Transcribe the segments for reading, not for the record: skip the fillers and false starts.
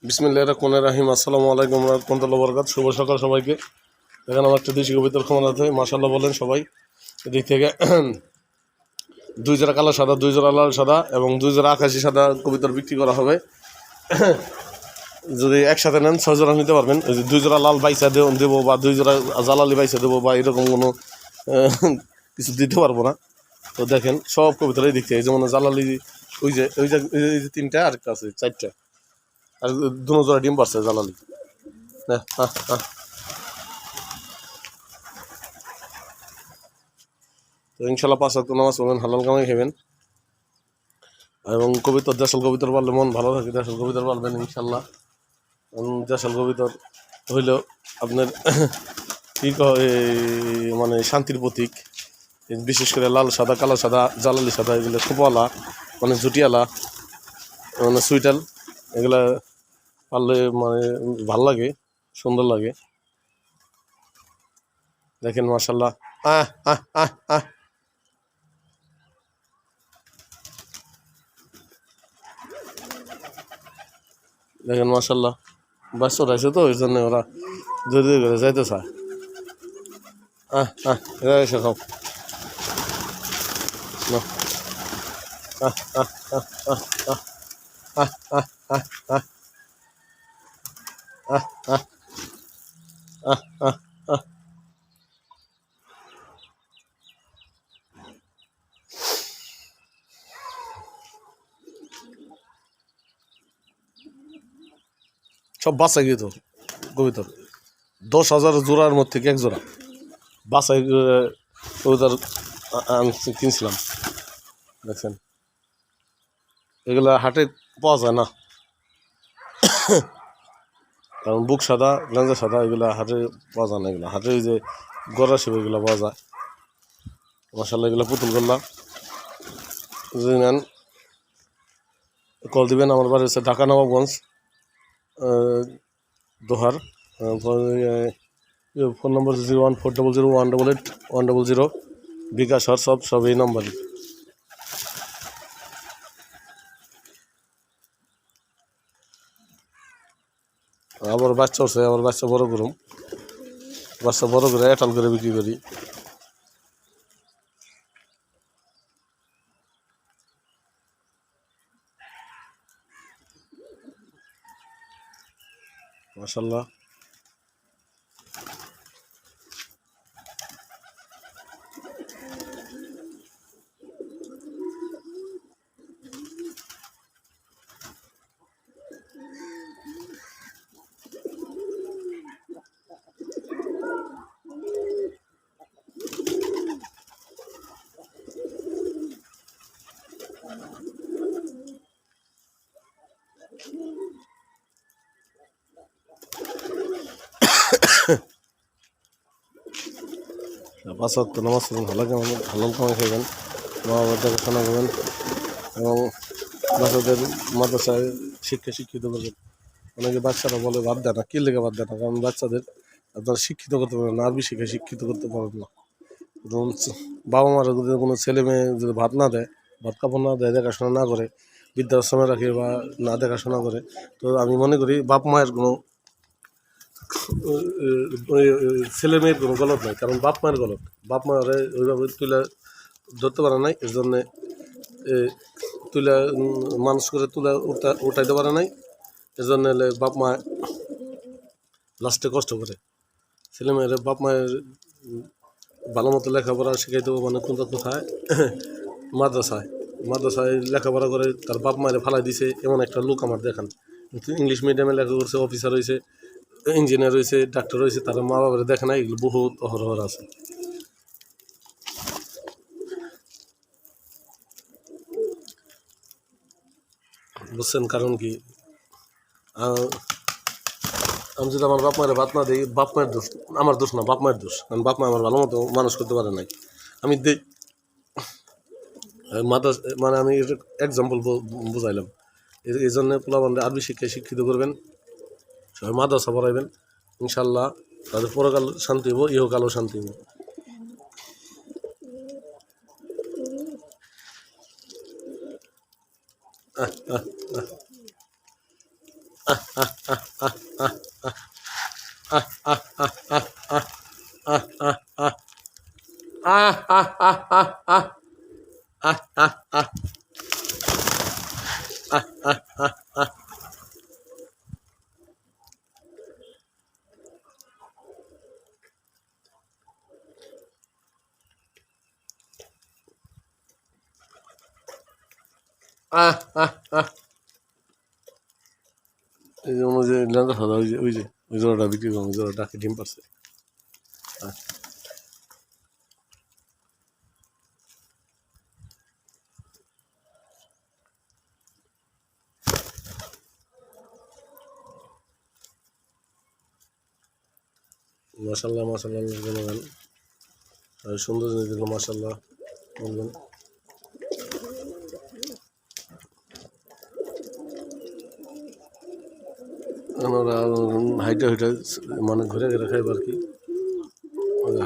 বিসমিল্লাহির রহমানির রহিম। আসসালামু আলাইকুম ওয়া রাহমাতুল্লাহি ওয়া বারাকাতুহু। শুভ সকাল সবাইকে। এখানে আমার একটা দেশি কবিতার ক্ষমতা আছে, মাশাআল্লাহ বলেন সবাই। এদিক থেকে দুই জোড়া কালো সাদা, দুই জোড়া লাল সাদা এবং দুই জোড়া আকাশি সাদা কবিতার বিক্রি করা হবে। যদি একসাথে নেন 6 জোড়া নিতে পারবেন। ওই যে দুই জোড়া লাল বাইসা দেবো বা দুই জোড়া জালালি বাইসা দেবো বা এরকম কোনো কিছু দিতে পারবো না। তো দেখেন সব কবিতারই দিক থেকে, যেমন জালালি ওই যে তিনটা, আরেকটা আছে চারটা, আর দুনো জোড়া ডিম পারছে জালালি। তো ইনশাল্লাহ 5 ওয়াক্ত নামাজ পড়বেন, হালাল কামাই খাবেন এবং কবিতার দেশাল কবিতার পারলে মন ভালো থাকে। দেশাল কবিতার পারবেন ইনশাল্লাহ। দেশাল কবিতার হইলেও আপনার কী মানে শান্তির প্রতীক। বিশেষ করে লাল সাদা, কালো সাদা, জালালি সাদা, এগুলো খোপালা মানে জুটিয়ালা মানে সুইটাল, এগুলা পারলে মানে ভাল লাগে, সুন্দর লাগে। দেখেন মাশাল্লাহ। আহ আহ আহ আহ দেখেন মাশাল্লাহ, বাচ্চা উঠাইছে তো ওই জন্য ওরা ধীরে ধীরে করে যাইতে চায়। এরা এসে খাও না। সব বাসায় গিয়ে তো কবিতার 10,000 জোড়ার মধ্যে থেকে এক জোড়া বাসায় কবিতার কিনছিলাম। দেখছেন এগুলা হাটে পাওয়া যায় না, কারণ বুক সাদা, লেঞ্জা সাদা, এগুলা হাটে পাওয়া যায় না। এগুলো হাটে ওই যে গড়া শিব এগুলো পাওয়া যায়। মাশাআল্লাহ এগুলো পুতুল করলাম। যদি নেন কল দিবেন। আমার বাড়ি হচ্ছে ঢাকা নবাবগঞ্জ, দোহার। Phone number 01400188100। বিকাশ সব এই নম্বরই। আবার বাচ্চা হচ্ছে, আবার বাচ্চা বড় করুম, বাচ্চা বড় করে এটাল করে বিক্রি করি। মাশাআল্লাহ। পাঁচ ওয়াক্ত নামাজ পড়বেন, হালাল কামাই খাবেন, মা বাবার দেখাশোনা করবেন এবং বাচ্চাদের মাদ্রাসায় শিক্ষিত করবেন। অনেকে বাচ্চারা বলে বাদ দেয় না, কী লেগে বাদ দেয় না? কারণ বাচ্চাদের আপনারা শিক্ষিত করতে পারেন না, আরবি শিখে শিক্ষিত করতে পারেন না। বাবা মারা যদি কোনো ছেলে মেয়ে যদি ভাত না দেয়, ভাত কাপড় না দেয়, দেখাশোনা না করে, বৃদ্ধাশ্রমে রাখে বা না দেখাশোনা করে, তো আমি মনে করি বাপ মায়ের কোনো ছেলে মেয়ের কোনো গলত নাই, কারণ বাপ মায়ের গলত। বাপ মায়ের ওইভাবে তুলে ধরতে পারে নাই, এর জন্যে তুলে মানুষ করে উঠাইতে পারে নাই। এর জন্য বাপ মা লাস্টে কষ্ট করে। ছেলে মেয়ের বাপ মায়ের ভালো মতো লেখাপড়া শিখাইতে হবে, মানে কোথায় মাদ্রাসায় লেখাপড়া করে তার বাপ মায়ের ফালাই দিছে এমন একটা লোক আমার দেখান। কিন্তু ইংলিশ মিডিয়ামে লেখা করছে, অফিসার হয়েছে, ইঞ্জিনিয়ার হয়েছে, ডাক্তার হয়েছে, তারা মা বাবার দেখে না। এগুলো বহুত অহরহ আছে, বুঝছেন? কারণ কি, আমি যদি আমার বাপ মায়ের ভাত না দিই, বাপ মায়ের দোষ, আমার দোষ না, বাপ মায়ের দোষ। কারণ বাপ মা আমার ভালো মতো মানুষ করতে পারে নাই। আমি দিই মানে আমি এক্সাম্পল বুঝাইলাম। এই জন্য পোলাপানরা আরবি শিক্ষায় শিক্ষিত করবেন, সবাই মাদ্রাসা পড়াইবেন। ইনশাল্লাহ তাদের পরকাল শান্তি হবো, ইহকালও শান্তি হবো। এই যে অনুযায়ী লেন্দা সাদা ওই জোড়াটা বিক্রি করবো, ওই জোড়াটা ডিম পারছে। মাশাল্লাহ মাশাল্লাহ বলবেন, সুন্দর জিনিস দিল মাশাল্লাহ বলবেন। ওরা হাইটা হাইটা মানে ঘুরে ঘুরে খাইব আর কি,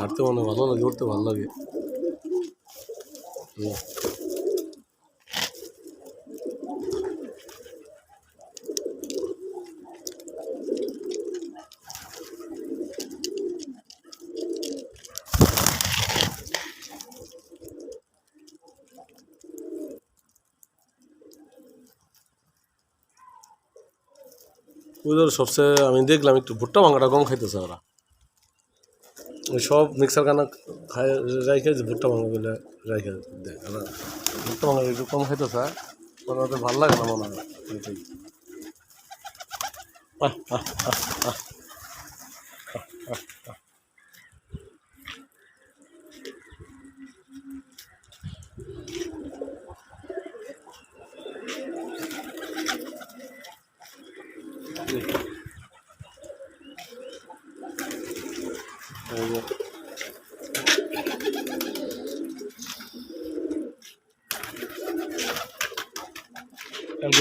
হাঁটতে মানে ভালো লাগে, উঠতে ভালো লাগে। ওদের সবচেয়ে আমি দেখলাম একটু ভুট্টা ভাঙাটা কম খাইতেছে ওরা, ওই সব মিক্সার কানা খায় রাইখে যে ভুট্টা ভাঙা বলে রাইখে দেয় ওরা, ভুট্টা ভাঙা একটু কম খাইতেছে, ওদের ভালো লাগে না মনে হয় এটাই।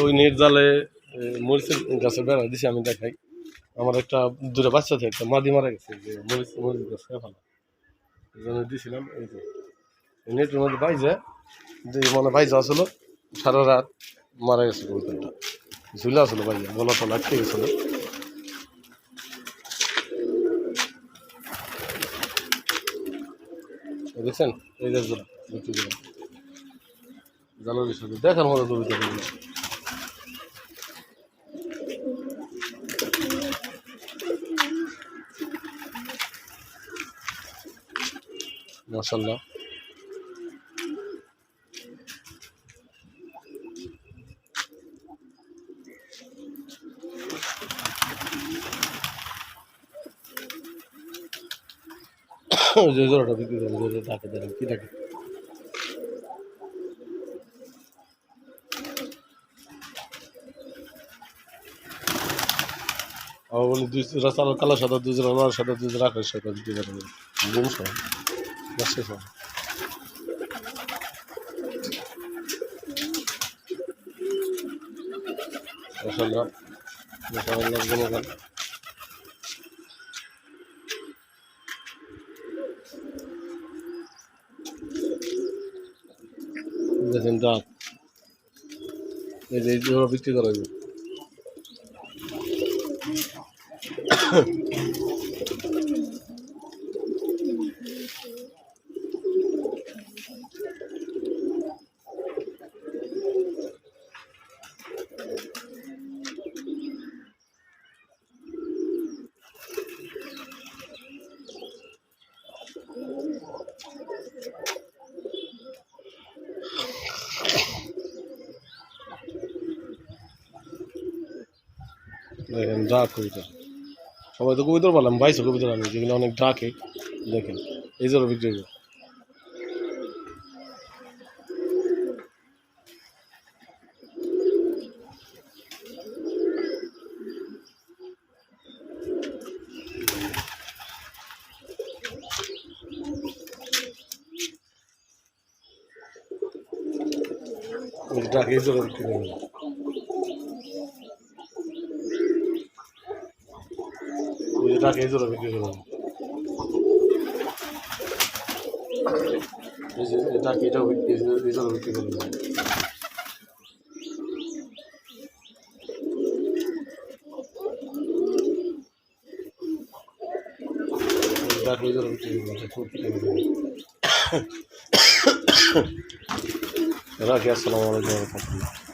ওই নেট জালে মরিচের গাছের বেড়া দিছি আমি, দেখাই আমার একটা দুটো বাচ্চা থেকে একটা মাদি মারা গেছে, যে মরিচ মরিচ গাছ ভালো এই জন্য দিয়েছিলাম। এই যে নেটের মধ্যে বাইজে মানে বাইজা আসলো, সারা রাত মারা গেছে কবুতরটা, ঝুলে আসলো বাইজে, বলা তো লাগতে গেছিলো। দেখছেন এই যে বিক্রি করে জানার সাথে দেখার মতো কবিতা। মাশাল্লাহ যে জোড়াটা বিক্রি করে ডাকে দেন কি ডাকে আবার বলি দুই রাস্তা কালার সাদা দুই জোড়া, লাল সাদা দুই জোড়া, আকাশ সাদা বিক্রি করে ঘুম সহ বাসে সহ। মাশাল্লাহ মাশাল্লাহ জনগণ দেখেন ডাক, এই যে জোড়া বিক্রি করা যায়। দেখেন ডাক কবিতা, সবাই তো কবিতা বললাম, বাইশো কবিতা আমি যেগুলো অনেক ডাকে, দেখেন এই জোড়া বিক্রি করে। ডাকে এই জোড়া বিক্রি করে, ডাকে এই জোড়া বিক্রি করে, ডাকে এটাও বিক্রি, এই জোড়া বিক্রি করে। রাখি। আসসালামু আলাইকুম ওয়া রাহমাতুল্লাহ।